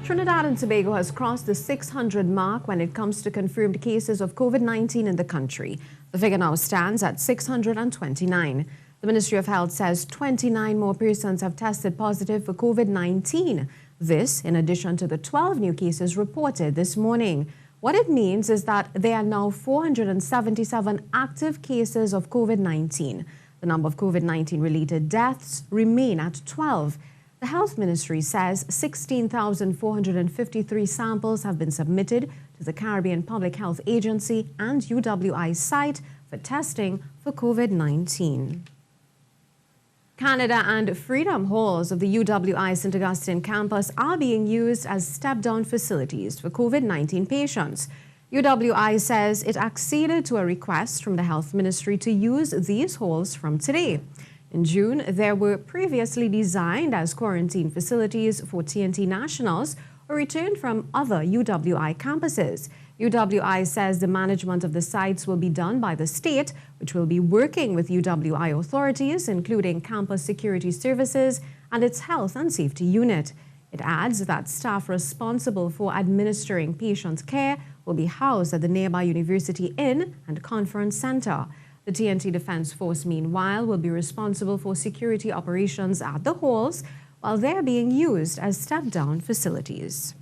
Trinidad and Tobago has crossed the 600 mark when it comes to confirmed cases of COVID-19 in the country. The figure now stands at 629. The Ministry of Health says 29 more persons have tested positive for COVID-19. This, in addition to the 12 new cases reported this morning. What it means is that there are now 477 active cases of COVID-19. The number of COVID-19 related deaths remain at 12. The Health Ministry says 16,453 samples have been submitted to the Caribbean Public Health Agency and UWI site for testing for COVID-19. Canada and Freedom Halls of the UWI St. Augustine campus are being used as step-down facilities for COVID-19 patients. UWI says it acceded to a request from the Health Ministry to use these halls from today. In June, they were previously designed as quarantine facilities for TNT nationals who returned from other UWI campuses. UWI says the management of the sites will be done by the state, which will be working with UWI authorities, including Campus Security Services and its Health and Safety Unit. It adds that staff responsible for administering patient care will be housed at the nearby University Inn and Conference Center. The TNT Defense Force, meanwhile, will be responsible for security operations at the halls while they're being used as step-down facilities.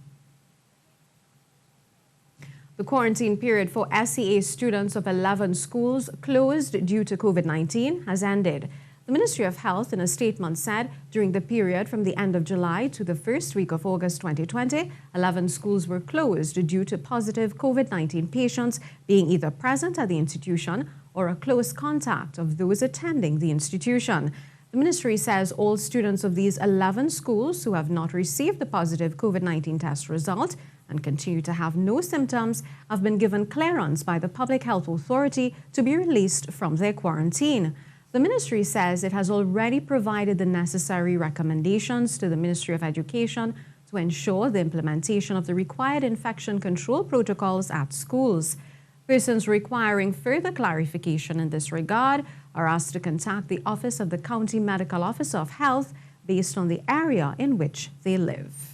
The quarantine period for SEA students of 11 schools closed due to COVID-19 has ended. The Ministry of Health in a statement said during the period from the end of July to the first week of August 2020, 11 schools were closed due to positive COVID-19 patients being either present at the institution or a close contact of those attending the institution. The ministry says all students of these 11 schools who have not received the positive COVID-19 test result and continue to have no symptoms have been given clearance by the Public Health Authority to be released from their quarantine. The ministry says it has already provided the necessary recommendations to the Ministry of Education to ensure the implementation of the required infection control protocols at schools. Persons requiring further clarification in this regard are asked to contact the Office of the County Medical Officer of Health based on the area in which they live.